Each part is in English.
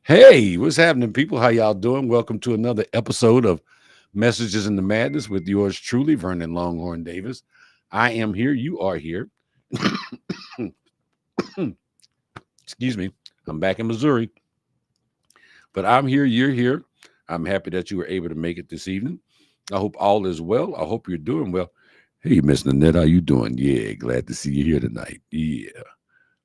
Hey, what's happening, people? How y'all doing? Welcome to another episode of Messages in the Madness with yours truly, Vernon Longhorn Davis. I am here. You are here. Excuse me. I'm back in Missouri, but I'm here. You're here. I'm happy that you were able to make it this evening. I hope all is well. I hope you're doing well. Hey, Miss Nanette, how you doing? Yeah, glad to see you here tonight. Yeah,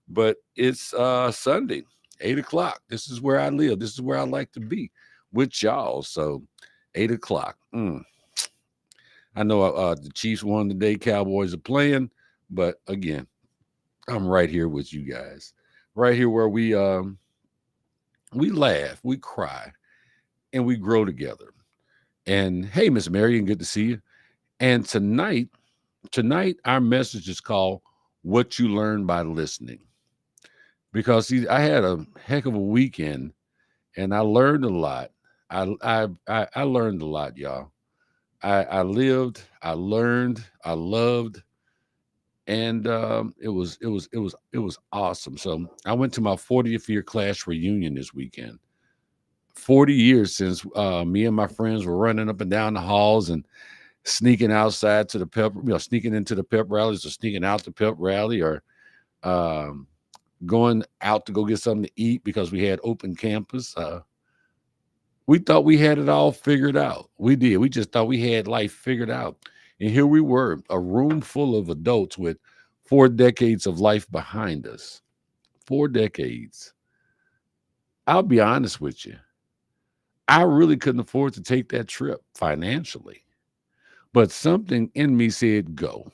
but it's Sunday, 8 o'clock. This is where I live. This is where I like to be with y'all. So 8 o'clock. I know the Chiefs won today. Cowboys are playing, but again, I'm right here with you guys, right here where we laugh, we cry, and we grow together. And hey, Miss Marion, good to see you. And tonight our message is called "What You Learn by Listening." Because see, I had a heck of a weekend, and I learned a lot. I learned a lot, y'all. I lived, I learned, I loved, and it was awesome. So I went to my 40th year class reunion this weekend. 40 years since me and my friends were running up and down the halls and sneaking outside to the pep, sneaking into the pep rallies or sneaking out the pep rally or um, going out to go get something to eat because we had open campus. We thought we had it all figured out. We did. We just thought we had life figured out. And here we were, a room full of adults with 4 decades of life behind us. 4 decades. I'll be honest with you. I really couldn't afford to take that trip financially, but something in me said go.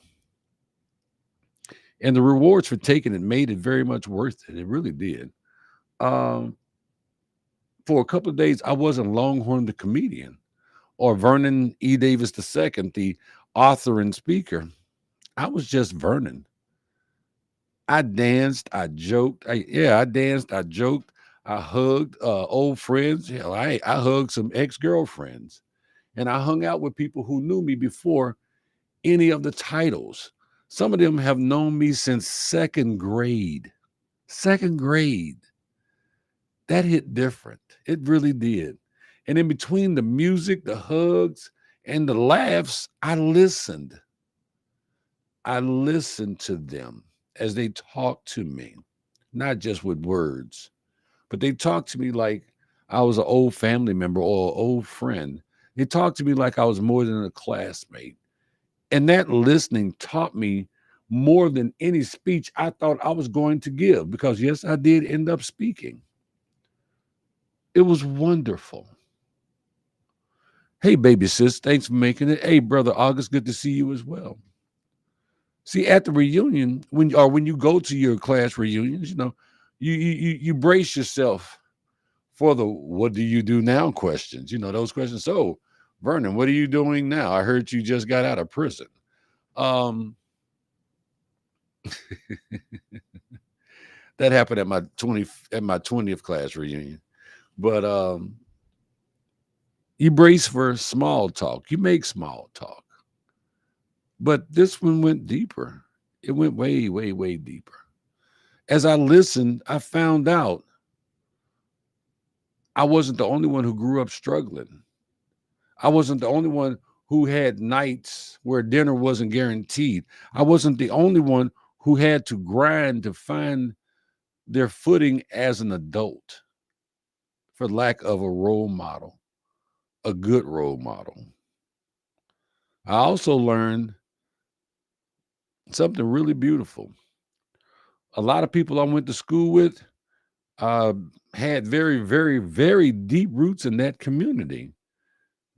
And the rewards for taking it made it very much worth it. It really did. Um, for a couple of days, I wasn't Longhorn the comedian or Vernon E. Davis II, the author and speaker. I was just Vernon. I danced, I joked. I danced, I joked, I hugged old friends. Hell, I hugged some ex-girlfriends. And I hung out with people who knew me before any of the titles. Some of them have known me since second grade. Second grade. That hit different. It really did. And in between the music, the hugs, and the laughs, I listened. I listened to them as they talked to me, not just with words, but they talked to me like I was an old family member or an old friend. They talked to me like I was more than a classmate. And that listening taught me more than any speech I thought I was going to give because, yes, I did end up speaking. It was wonderful. Hey, baby sis, thanks for making it. Hey, brother August, good to see you as well. See, at the reunion, when you go to your class reunions, you brace yourself for the "what do you do now" questions. Those questions. So, Vernon, what are you doing now? I heard you just got out of prison. Um, that happened at my 20th class reunion. But you brace for small talk. You make small talk. But this one went deeper. It went way, way, way deeper. As I listened, I found out I wasn't the only one who grew up struggling. I wasn't the only one who had nights where dinner wasn't guaranteed. I wasn't the only one who had to grind to find their footing as an adult for lack of a role model, a good role model. I also learned something really beautiful. A lot of people I went to school with uh, had very, very, very deep roots in that community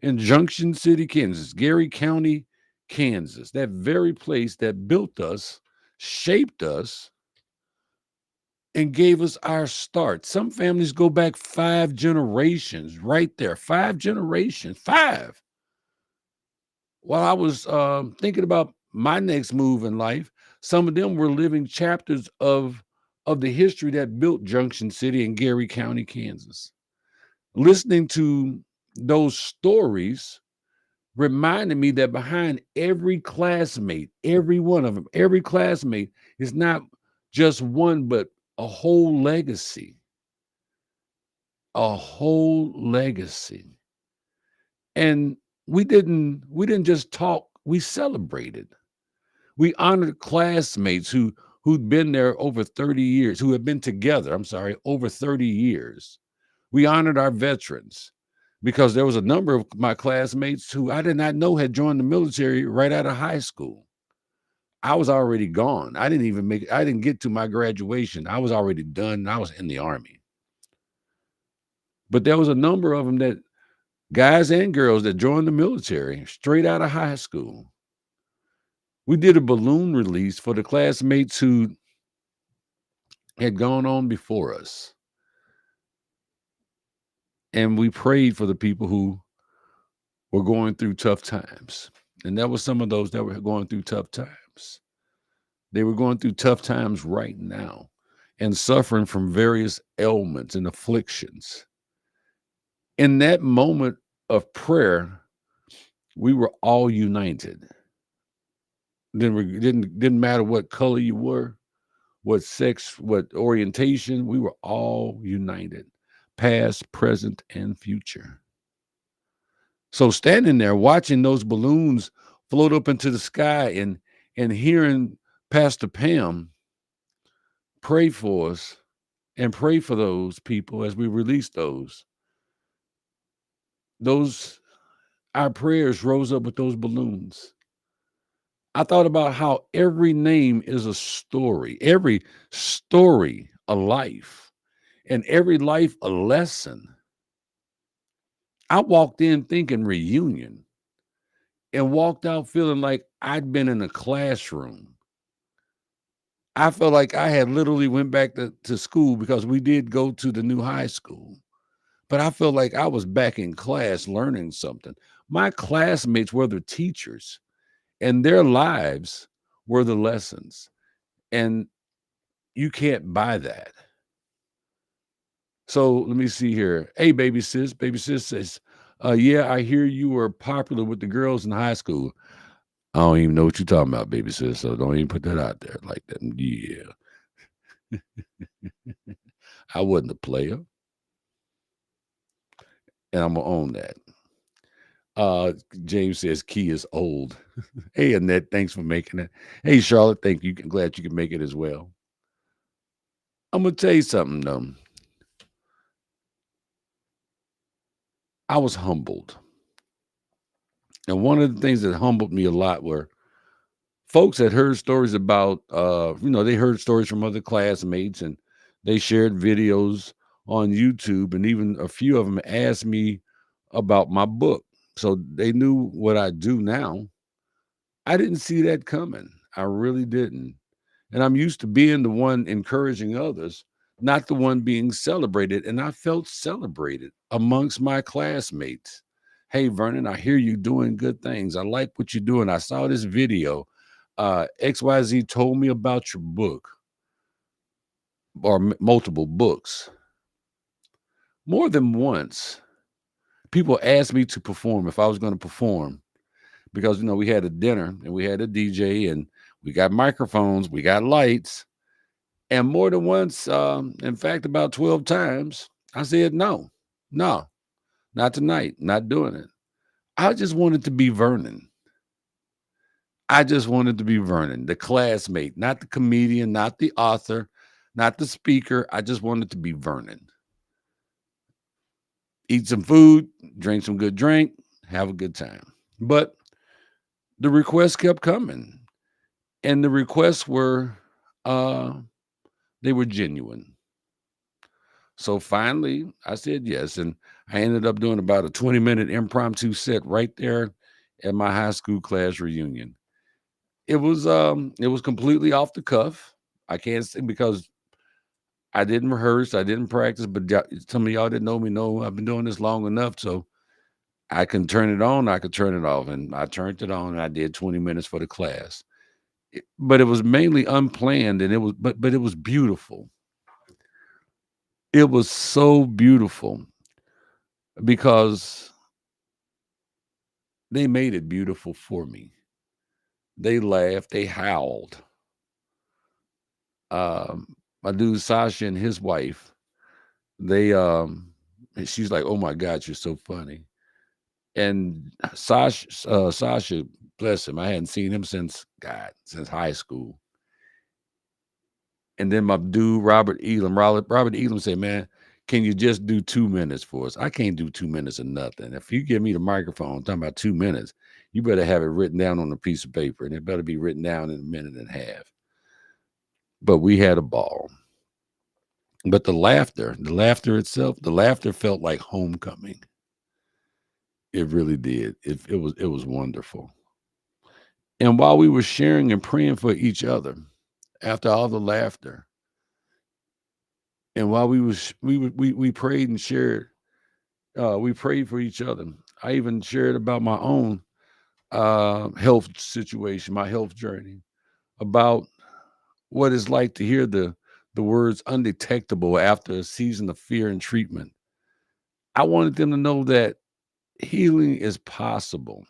in Junction City, Kansas, Geary County, Kansas, that very place that built us, shaped us, and gave us our start. Some families go back 5 generations right there, 5 generations, five. While I was thinking about my next move in life, some of them were living chapters of the history that built Junction City in Geary County, Kansas. Listening to those stories reminded me that behind every classmate, every one of them, every classmate is not just one, but a whole legacy. a whole legacy. And we didn't just talk, we celebrated. We honored classmates who'd been there over 30 years, who had been together, I'm sorry, over 30 years. We honored our veterans because there was a number of my classmates who I did not know had joined the military right out of high school. I was already gone. I didn't get to my graduation. I was already done. I was in the Army. But there was a number of them, that guys and girls, that joined the military straight out of high school. We did a balloon release for the classmates who had gone on before us. And we prayed for the people who were going through tough times. And there were some of those that were going through tough times. They were going through tough times right now and suffering from various ailments and afflictions. In that moment of prayer, we were all united. Didn't matter what color you were, what sex, what orientation, we were all united, past, present, and future. So standing there watching those balloons float up into the sky and hearing Pastor Pam pray for us and pray for those people as we release those our prayers rose up with those balloons. I thought about how every name is a every story a life, and every life a lesson. I walked in thinking reunion and walked out feeling like I'd been in a classroom. I felt like I had literally went back to school, because we did go to the new high school. But I felt like I was back in class learning something. My classmates were the teachers, and their lives were the lessons. And you can't buy that. So let me see here. Hey, baby sis. Baby sis says, yeah, I hear you were popular with the girls in high school. I don't even know what you're talking about, baby sis. So don't even put that out there like that. Yeah. I wasn't a player. And I'm gonna own that. James says Key is old. Hey, Annette, thanks for making it. Hey, Charlotte, thank you. Glad you can make it as well. I'm gonna tell you something though. I was humbled. And one of the things that humbled me a lot were folks that heard stories about they heard stories from other classmates, and they shared videos on YouTube, and even a few of them asked me about my book. So they knew what I do now. I didn't see that coming. I really didn't. And I'm used to being the one encouraging others, not the one being celebrated. And I felt celebrated amongst my classmates. Hey, Vernon, I hear you doing good things. I like what you're doing. I saw this video. XYZ told me about your book, or multiple books. More than once, people asked me to perform, if I was going to perform, because we had a dinner and we had a DJ and we got microphones, we got lights. And more than once, in fact, about 12 times, I said, no, not tonight, not doing it. I just wanted to be Vernon. I just wanted to be Vernon, the classmate, not the comedian, not the author, not the speaker. I just wanted to be Vernon. Eat some food, drink some good drink, have a good time. But the requests kept coming, and the requests were, they were genuine. So finally, I said yes, and I ended up doing about a 20-minute impromptu set right there at my high school class reunion. It was completely off the cuff. I can't say, because I didn't rehearse, I didn't practice, but some of y'all that know me know I've been doing this long enough, so I can turn it on, I could turn it off, and I turned it on, and I did 20 minutes for the class. But it was mainly unplanned, and but it was beautiful. It was so beautiful because they made it beautiful for me. They laughed, they howled. My dude Sasha and his wife, they And she's like, "Oh my God, you're so funny." And Sasha, bless him, I hadn't seen him since high school. And then my dude, Robert Elam said, "Man, can you just do 2 minutes for us?" I can't do 2 minutes of nothing. If you give me the microphone talking about 2 minutes, you better have it written down on a piece of paper, and it better be written down in a minute and a half. But we had a ball. But the laughter itself, the laughter felt like homecoming. It really did. It was wonderful. And while we were sharing and praying for each other, after all the laughter, and while we prayed and shared, we prayed for each other. I even shared about my own health situation, my health journey, about what it's like to hear the words undetectable after a season of fear and treatment. I wanted them to know that healing is possible,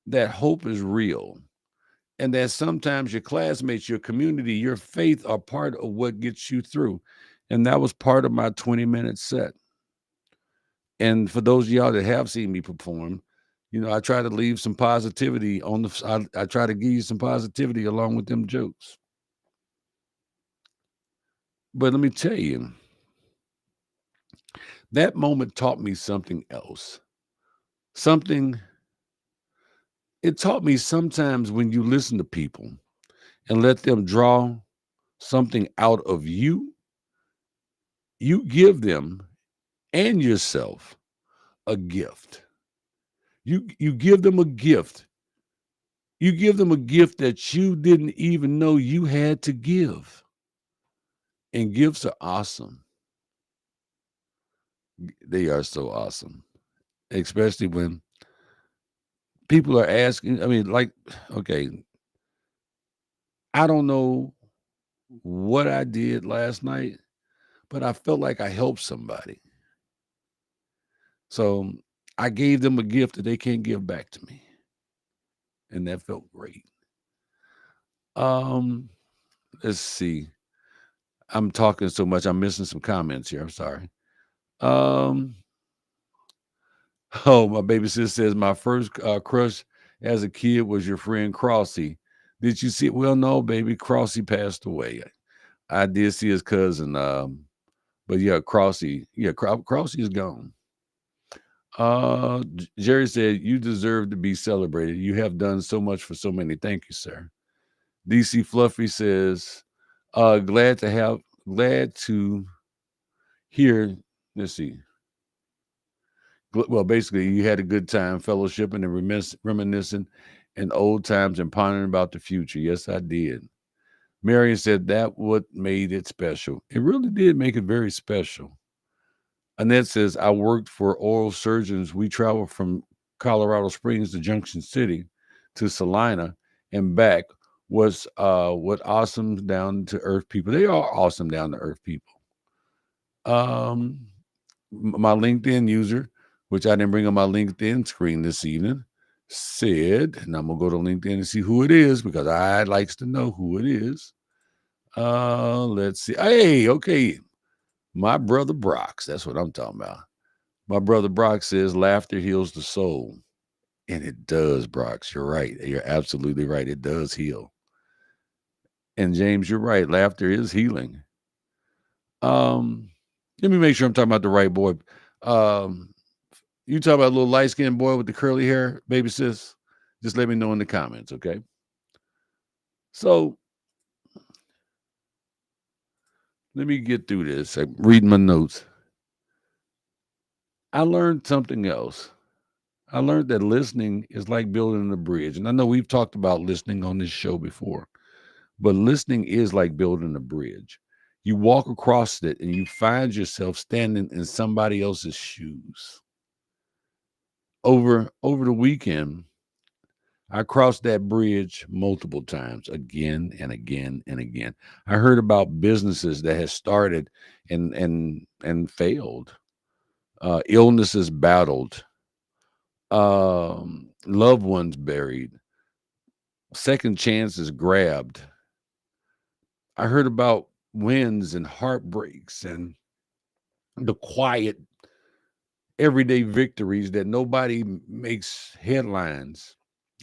that hope is real, and that sometimes your classmates, your community, your faith are part of what gets you through. And that was part of my 20-minute set. And for those of y'all that have seen me perform, I try to leave some positivity on I try to give you some positivity along with them jokes. But let me tell you, that moment taught me something else. Something, it taught me sometimes when you listen to people and let them draw something out of you, you give them and yourself a gift. You give them a gift. You give them a gift that you didn't even know you had to give. And gifts are awesome. They are so awesome. Especially when people are asking, I mean, like, okay, I don't know what I did last night, but I felt like I helped somebody. So I gave them a gift that they can't give back to me. And that felt great. Um, let's see. I'm talking so much. I'm missing some comments here. I'm sorry. Um, oh, my baby sis says my first crush as a kid was your friend Crossy. Did you see it? Well, no, baby. Crossy passed away. I did see his cousin. But yeah, Crossy. Yeah, Crossy is gone. Jerry said, "You deserve to be celebrated. You have done so much for so many. Thank you, sir." DC Fluffy says, glad to hear. Let's see. Well, basically, you had a good time fellowshipping and reminiscing in old times and pondering about the future. Yes, I did. Marion said that what made it special. It really did make it very special. Annette says, I worked for oral surgeons. We traveled from Colorado Springs to Junction City to Salina and back. Was what awesome down to earth people. They are awesome down to earth people. Um, my LinkedIn user, which I didn't bring on my LinkedIn screen this evening, said, and I'm gonna go to LinkedIn and see who it is because I likes to know who it is. Let's see. Hey, okay. My brother Brox. That's what I'm talking about. My brother Brock says laughter heals the soul. And it does, Brox. You're right. You're absolutely right. It does heal. And James, you're right. Laughter is healing. Um, Let me make sure I'm talking about the right boy. Um, you talk about a little light skinned boy with the curly hair, baby sis. Just let me know in the comments, okay? So let me get through this. I'm reading my notes. I learned something else. I learned that listening is like building a bridge. And I know we've talked about listening on this show before, but listening is like building a bridge. You walk across it and you find yourself standing in somebody else's shoes. Over the weekend, I crossed that bridge multiple times, again and again and again. I heard about businesses that had started and failed, illnesses battled, loved ones buried, second chances grabbed. I heard about wins and heartbreaks and the quiet, everyday victories that nobody makes headlines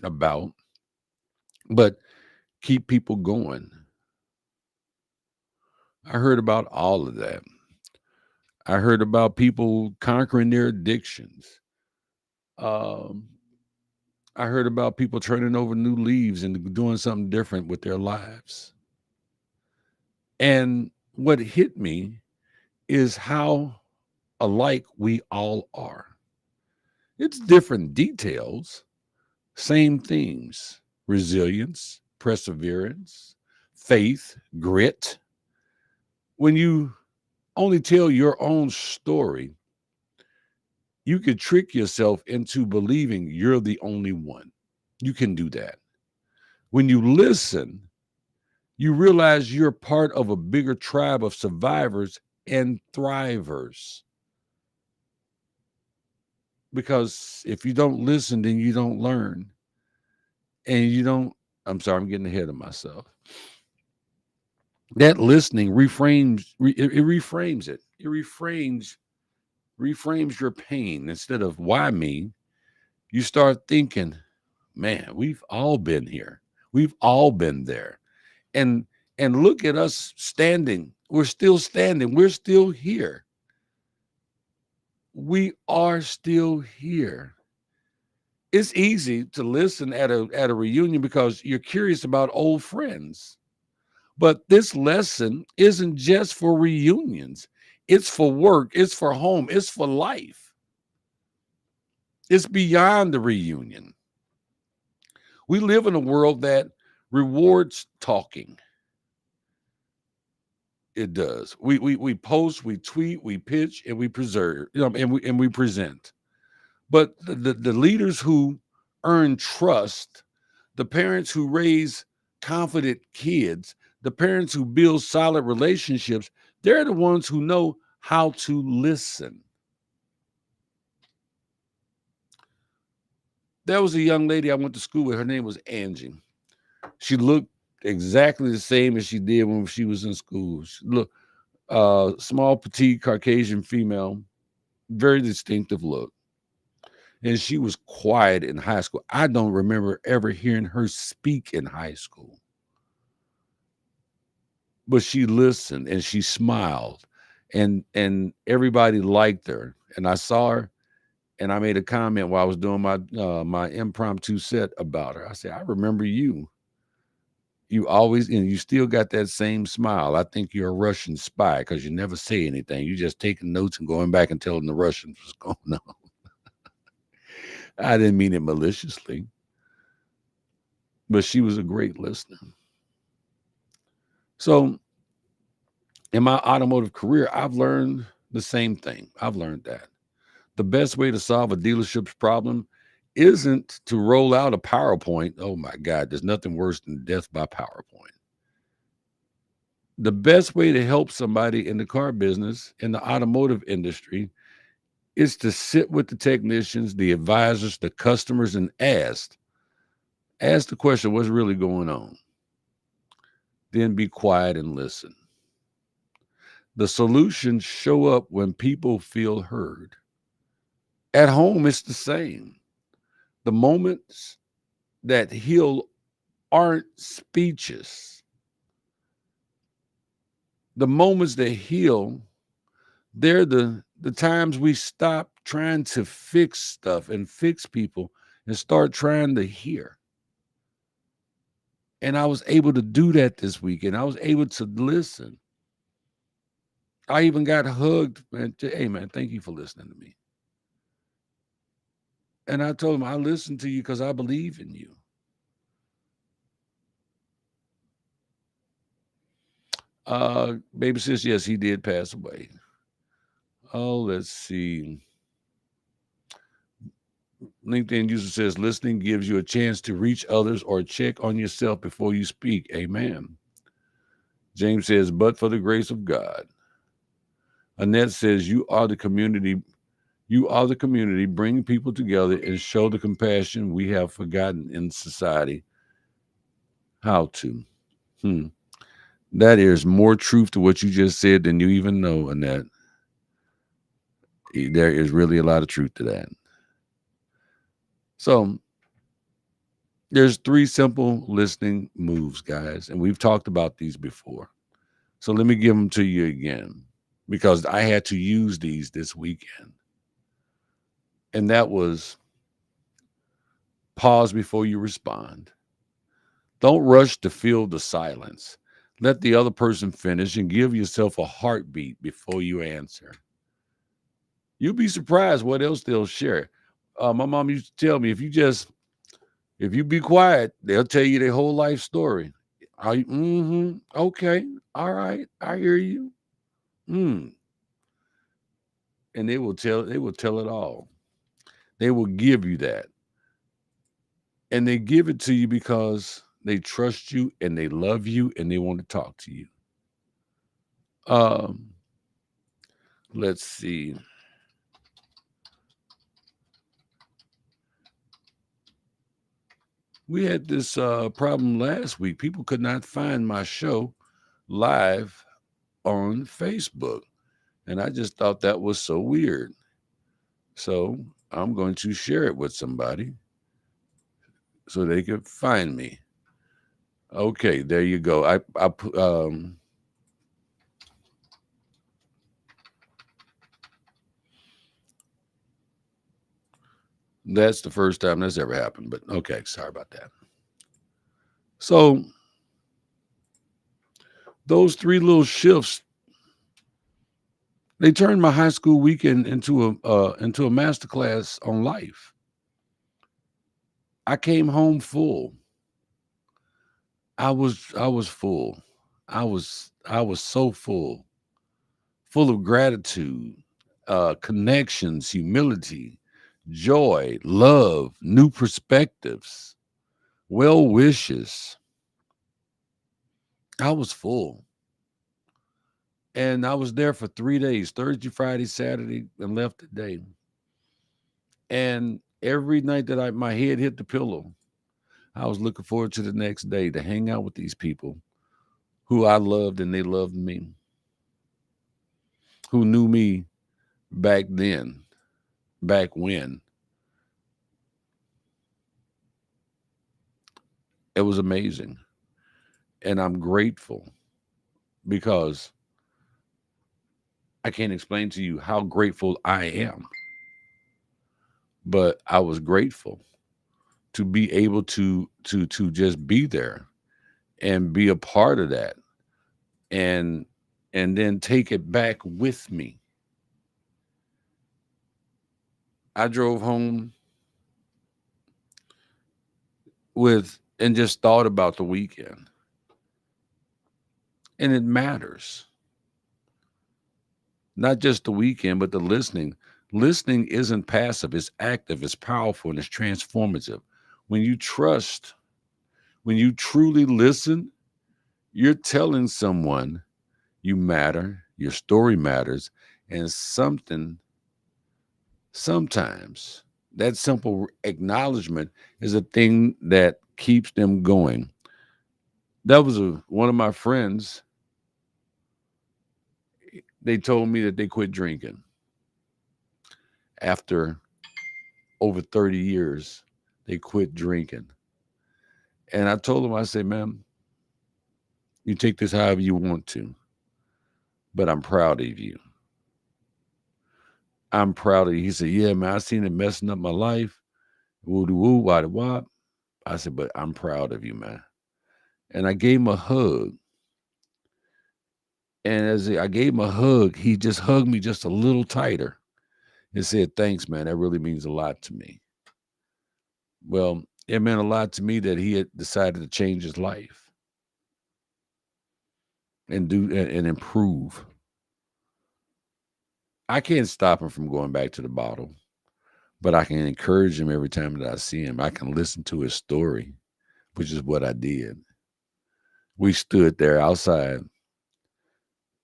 about, but keep people going. I heard about all of that. I heard about people conquering their addictions. Um, I heard about people turning over new leaves and doing something different with their lives. And what hit me is how alike we all are. It's different details, same themes: resilience, perseverance, faith, grit. When you only tell your own story, you could trick yourself into believing you're the only one. You can do that. When you listen, you realize you're part of a bigger tribe of survivors and thrivers. Because if you don't listen, then you don't learn. And you don't, I'm sorry, I'm getting ahead of myself. That listening it reframes it. It reframes your pain. Instead of why me, you start thinking, man, we've all been here. We've all been there. And and look at us standing. We're still standing. We're still here. We are still here. It's easy to listen at a reunion because you're curious about old friends. But this lesson isn't just for reunions. It's for work, it's for home, it's for life. It's beyond the reunion. We live in a world that rewards talking. It does. We post, we tweet, we pitch, and we preserve, and we present. But the leaders who earn trust, the parents who raise confident kids, the parents who build solid relationships, they're the ones who know how to listen. There was a young lady I went to school with. Her name was Angie. She looked exactly the same as she did when she was in school. She looked small, petite, Caucasian female, very distinctive look. And she was quiet in high school. I don't remember ever hearing her speak in high school. But she listened and she smiled, and everybody liked her. And I saw her, and I made a comment while I was doing my impromptu set about her. I said, I remember you. You always, and you still got that same smile. I think you're a Russian spy because you never say anything. You just taking notes and going back and telling the Russians what's going on. I didn't mean it maliciously, but she was a great listener. So in my automotive career, I've learned the same thing. I've learned that the best way to solve a dealership's problem isn't to roll out a PowerPoint. Oh my God, there's nothing worse than death by PowerPoint. The best way to help somebody in the car business, in the automotive industry, is to sit with the technicians, the advisors, the customers, and ask the question, what's really going on? Then be quiet and listen. The solutions show up when people feel heard. At home, it's the same. The moments that heal aren't speeches. The moments that heal, they're the times we stop trying to fix stuff and fix people and start trying to hear. And I was able to do that this weekend. I was able to listen. I even got hugged, man. Hey, man, thank you for listening to me. And I told him, I listened to you because I believe in you. Baby sis, yes, he did pass away. Oh, let's see. LinkedIn user says listening gives you a chance to reach others or check on yourself before you speak. Amen. James says, but for the grace of God. Annette says, you are the community. You are the community. Bring people together and show the compassion we have forgotten in society how to. Hmm. That is more truth to what you just said than you even know, Annette. There is really a lot of truth to that. So there's 3 simple listening moves, guys, and we've talked about these before. So let me give them to you again because I had to use these this weekend. And that was pause before you respond. Don't rush to fill the silence. Let the other person finish and give yourself a heartbeat before you answer. You'll be surprised what else they'll share. My mom used to tell me if you be quiet, they'll tell you their whole life story. Okay, all right, I hear you. Mm. And they will tell it all. They will give you that. And they give it to you because they trust you and they love you and they want to talk to you. Um, let's see. We had this problem last week. People could not find my show live on Facebook. And I just thought that was so weird. So I'm going to share it with somebody so they could find me. Okay, there you go. That's the first time that's ever happened. But okay, sorry about that. So those 3 little shifts, they turned my high school weekend into a master class on life. I came home full. I was full. I was so full of gratitude, connections, humility, joy, love, new perspectives, well wishes. I was full. And I was there for 3 days, Thursday, Friday, Saturday, and left today. And every night that my head hit the pillow, I was looking forward to the next day to hang out with these people who I loved and they loved me, who knew me back then, back when. It was amazing. And I'm grateful because I can't explain to you how grateful I am. But I was grateful to be able to just be there and be a part of that and then take it back with me. I drove home with and just thought about the weekend. And it matters. Not just the weekend, but the listening. Listening isn't passive, it's active, it's powerful, and it's transformative. When you trust, when you truly listen, you're telling someone you matter, your story matters, and sometimes that simple acknowledgement is a thing that keeps them going. That was one of my friends. They told me that they quit drinking after over 30 years. They quit drinking. And I told them, I said, man, you take this however you want to, but I'm proud of you. I'm proud of you. He said, yeah, man, I seen it messing up my life. Woo doo woo, wah wah. I said, but I'm proud of you, man. And I gave him a hug. And as I gave him a hug, he just hugged me just a little tighter and said, thanks, man. That really means a lot to me. Well, it meant a lot to me that he had decided to change his life and and improve. I can't stop him from going back to the bottle, but I can encourage him every time that I see him. I can listen to his story, which is what I did. We stood there outside.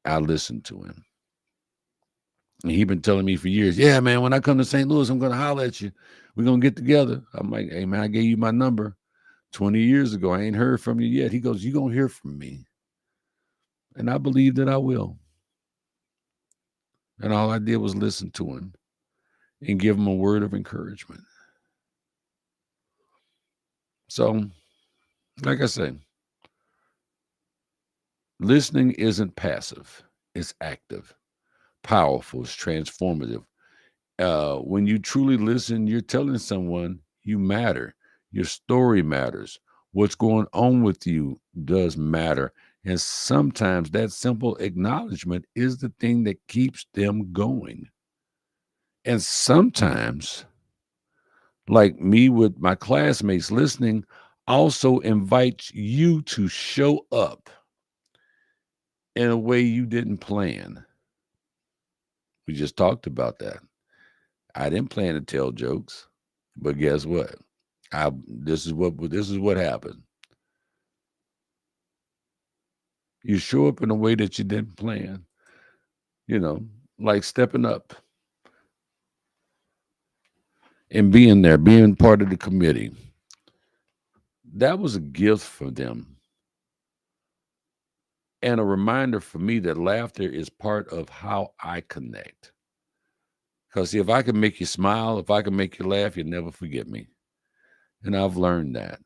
I listened to him. And he been telling me for years, yeah, man, when I come to St. Louis, I'm going to holler at you. We're going to get together. I'm like, hey, man, I gave you my number 20 years ago. I ain't heard from you yet. He goes, you going to hear from me. And I believe that I will. And all I did was listen to him and give him a word of encouragement. So, like I say, listening isn't passive, it's active, powerful, it's transformative. When you truly listen, you're telling someone you matter. Your story matters. What's going on with you does matter. And sometimes that simple acknowledgement is the thing that keeps them going. And sometimes, like me with my classmates, listening also invites you to show up in a way you didn't plan. We just talked about that. I didn't plan to tell jokes, but guess what? This is what happened. You show up in a way that you didn't plan, you know, like stepping up and being there, being part of the committee. That was a gift for them and a reminder for me that laughter is part of how I connect. Because if I can make you smile, if I can make you laugh, you'll never forget me. And I've learned that.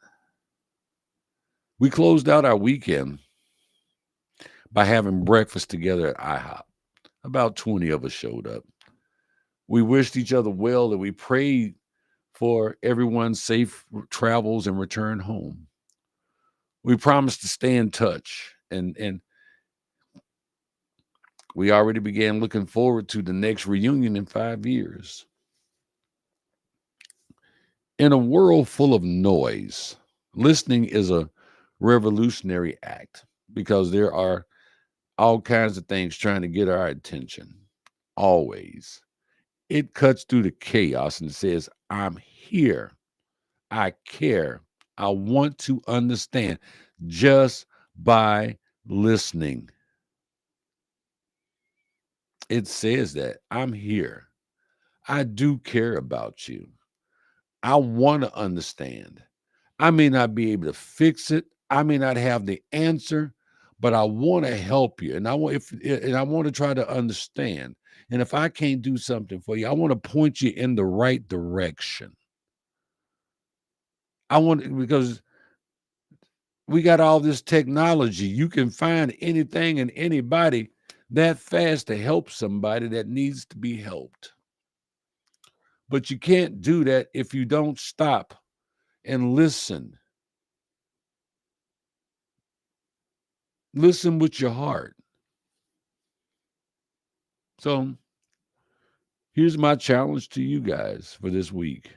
We closed out our weekend by having breakfast together at IHOP. About 20 of us showed up. We wished each other well and we prayed for everyone's safe travels and return home. We promised to stay in touch and we already began looking forward to the next reunion in 5 years. In a world full of noise, listening is a revolutionary act because there are all kinds of things trying to get our attention. Always. It cuts through the chaos and says, I'm here. I care. I want to understand just by listening. It says that I'm here. I do care about you. I want to understand. I may not be able to fix it. I may not have the answer, but I want to help you. And I want to try to understand. And if I can't do something for you, I want to point you in the right direction. I want because we got all this technology. You can find anything and anybody that fast to help somebody that needs to be helped. But you can't do that if you don't stop and listen. Listen with your heart. So here's my challenge to you guys for this week.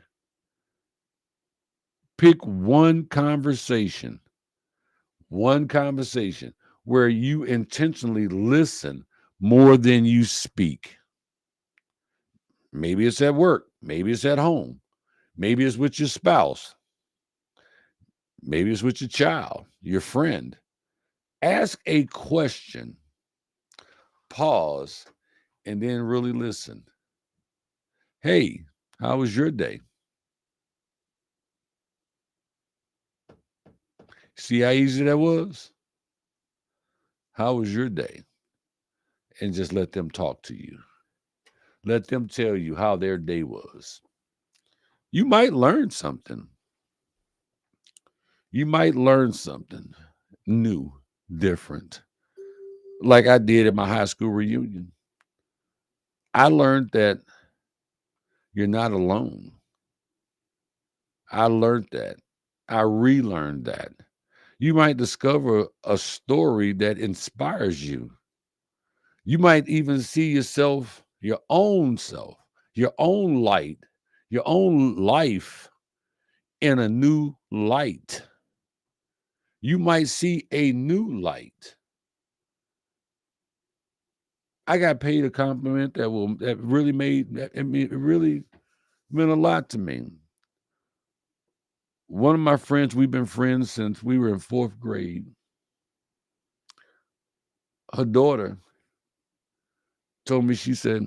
Pick one conversation where you intentionally listen more than you speak. Maybe it's at work, maybe it's at home, maybe it's with your spouse, maybe it's with your child, your friend. Ask a question, pause, and then really listen. Hey, how was your day? See how easy that was? How was your day? And just let them talk to you. Let them tell you how their day was. You might learn something. You might learn something new, different, like I did at my high school reunion. I learned that you're not alone. I learned that. I relearned that. You might discover a story that inspires you. You might even see yourself, your own light, your own life in a new light. You might see a new light. I got paid a compliment that really made that it really meant a lot to me. One of my friends, we've been friends since we were in fourth grade. Her daughter told me, she said,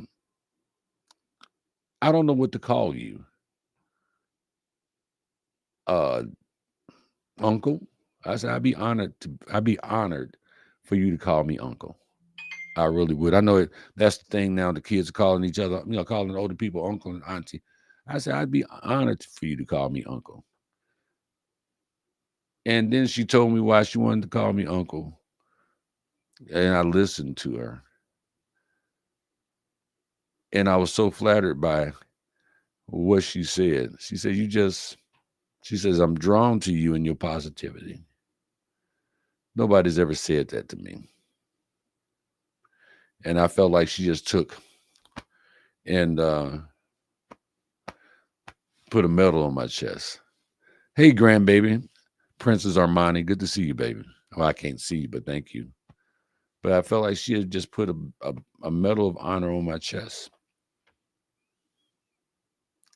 I don't know what to call you. Uh, uncle. I said, I'd be honored for you to call me uncle. I really would. I know it. That's the thing now. The kids are calling each other, calling older people uncle and auntie. I said, I'd be honored for you to call me uncle. And then she told me why she wanted to call me uncle. And I listened to her. And I was so flattered by what she said. She said, she says, I'm drawn to you and your positivity. Nobody's ever said that to me. And I felt like she just took and put a medal on my chest. Hey, grandbaby, Princess Armani, good to see you, baby. Well, I can't see you, but thank you. But I felt like she had just put a medal of honor on my chest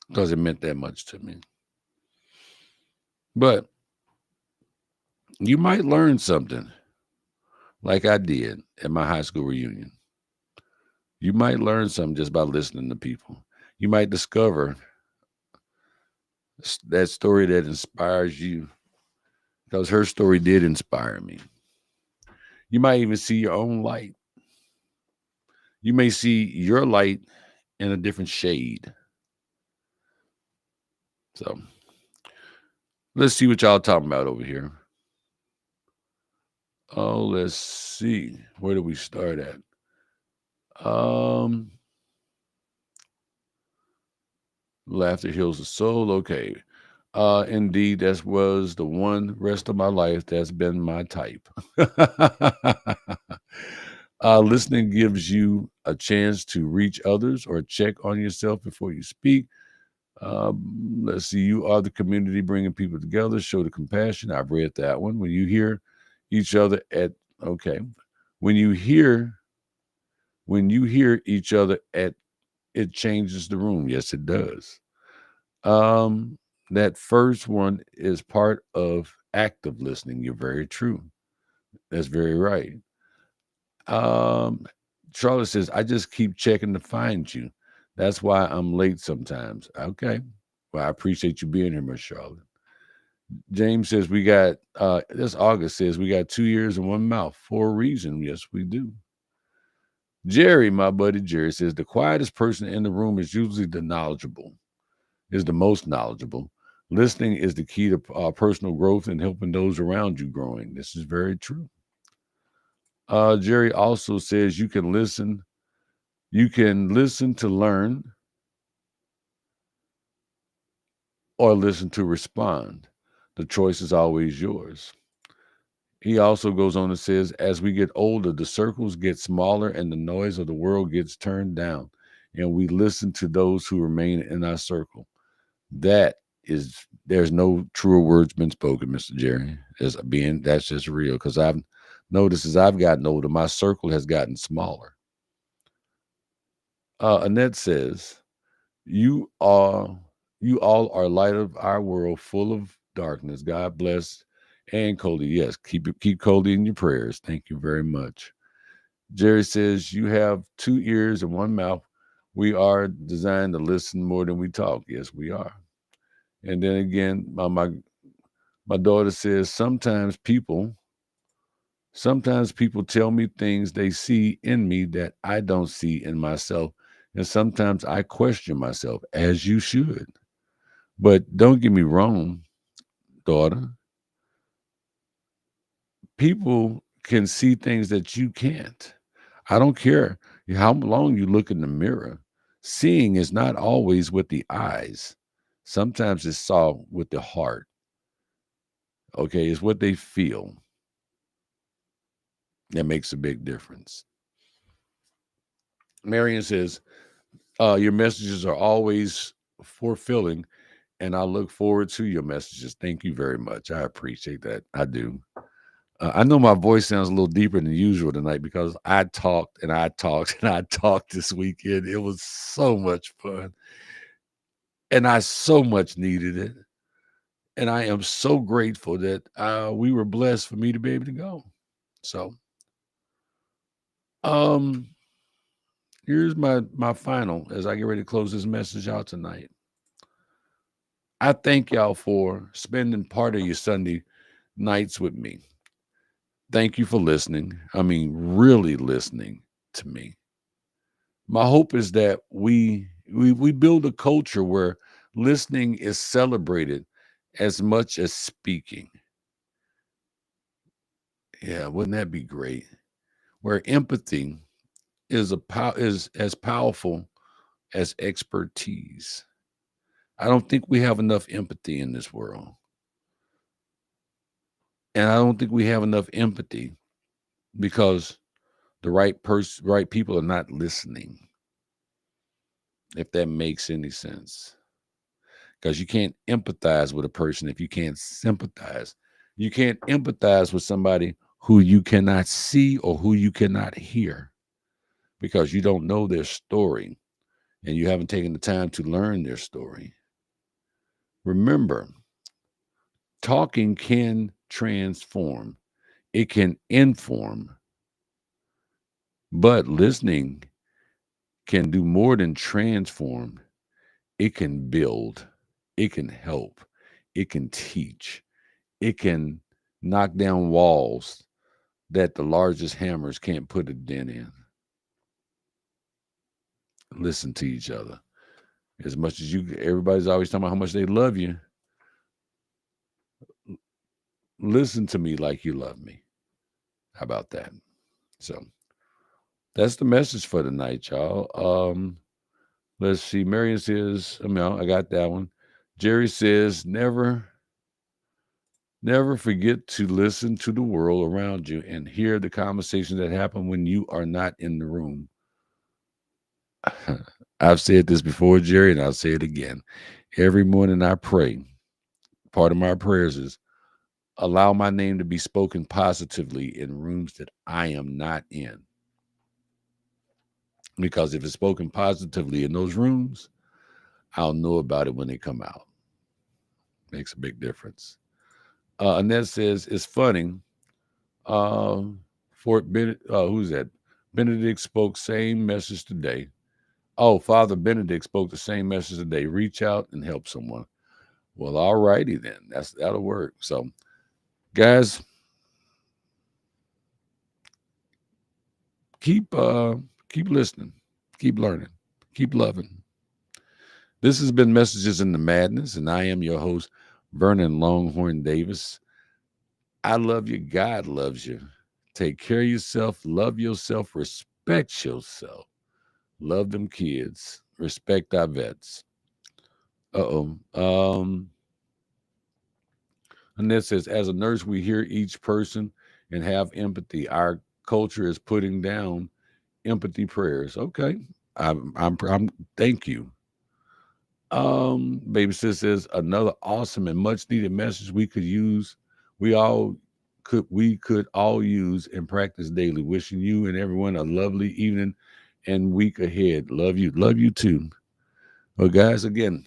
because it meant that much to me. But you might learn something like I did at my high school reunion. You might learn something just by listening to people. You might discover that story that inspires you because her story did inspire me. You might even see your own light. You may see your light in a different shade. So let's see what y'all talking about over here. Oh, let's see. Where do we start at? Laughter heals the soul. Okay. Indeed, that was the one rest of my life that's been my type. Listening gives you a chance to reach others or check on yourself before you speak. Let's see. You are the community bringing people together. Show the compassion. I've read that one. When you hear each other at okay, when you hear each other at it changes the room. Yes, it does. Um, that first one is part of active listening. You're very true. That's very right. Um, Charlotte says, I just keep checking to find you. That's why I'm late sometimes. Okay. Well, I appreciate you being here, Miss Charlotte. James says we got this August says we got 2 ears and one mouth for a reason. Yes, we do. Jerry, my buddy Jerry, says the quietest person in the room is usually is the most knowledgeable. Listening is the key to personal growth and helping those around you growing. This is very true. Jerry also says you can listen. You can listen to learn or listen to respond. The choice is always yours. He also goes on and says, as we get older, the circles get smaller and the noise of the world gets turned down, and we listen to those who remain in our circle. That is, there's no truer words been spoken, Mr. Jerry. That's just real because I've noticed as I've gotten older, my circle has gotten smaller. Annette says, "You are, you all are light of our world, full of darkness. God bless." And Cody, yes, keep Cody in your prayers. Thank you very much. Jerry says, "You have 2 ears and one mouth. We are designed to listen more than we talk." Yes, we are. And then again, my daughter says, sometimes people tell me things they see in me that I don't see in myself. And sometimes I question myself, as you should. But don't get me wrong, daughter. People can see things that you can't. I don't care how long you look in the mirror. Seeing is not always with the eyes. Sometimes it's saw with the heart. Okay, it's what they feel that makes a big difference. Marion says, your messages are always fulfilling, and I look forward to your messages. Thank you very much. I appreciate that. I do. I know my voice sounds a little deeper than usual tonight because I talked and I talked and I talked this weekend. It was so much fun, and I so much needed it. And I am so grateful that we were blessed for me to be able to go. So, um, here's my final as I get ready to close this message out tonight. I thank y'all for spending part of your Sunday nights with me. Thank you for listening. I mean, really listening. to me. My hope is that we build a culture where listening is celebrated as much as speaking. Yeah, wouldn't that be great? Where empathy is as powerful as expertise. I don't think we have enough empathy in this world. And I don't think we have enough empathy because the right people are not listening, if that makes any sense. Because you can't empathize with a person if you can't sympathize. You can't empathize with somebody who you cannot see or who you cannot hear because you don't know their story and you haven't taken the time to learn their story. Remember, talking can transform, it can inform, but listening can do more than transform. It can build, it can help, it can teach, it can knock down walls that the largest hammers can't put a dent in. Listen to each other. As much as everybody's always talking about how much they love you, listen to me like you love me. How about that? So that's the message for tonight, y'all. Let's see. Marion says, I got that one. Jerry says, never forget to listen to the world around you and hear the conversations that happen when you are not in the room. I've said this before, Jerry, and I'll say it again. Every morning I pray. Part of my prayers is allow my name to be spoken positively in rooms that I am not in. Because if it's spoken positively in those rooms, I'll know about it when they come out. Makes a big difference. Annette says, it's funny. Fort Benedict, who's that? Benedict spoke same message today. Oh, Father Benedict spoke the same message today. Reach out and help someone. Well, all righty then. That'll work. So, guys, keep listening, keep learning, keep loving. This has been Messages in the Madness, and I am your host, Vernon Longhorn Davis. I love you. God loves you. Take care of yourself. Love yourself. Respect yourself. Love them kids. Respect our vets. Uh-oh. Annette says, as a nurse, we hear each person and have empathy. Our culture is putting down empathy prayers. Okay. I'm thank you. Baby sis says another awesome and much needed message we could use. We could all use and practice daily. Wishing you and everyone a lovely evening and week ahead. Love you. Love you too. Well, guys, again,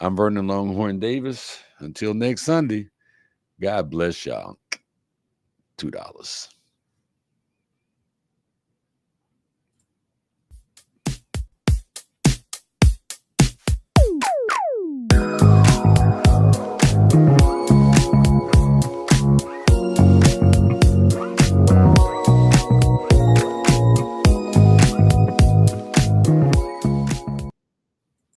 I'm Vernon Longhorn Davis. Until next Sunday, God bless y'all. $2.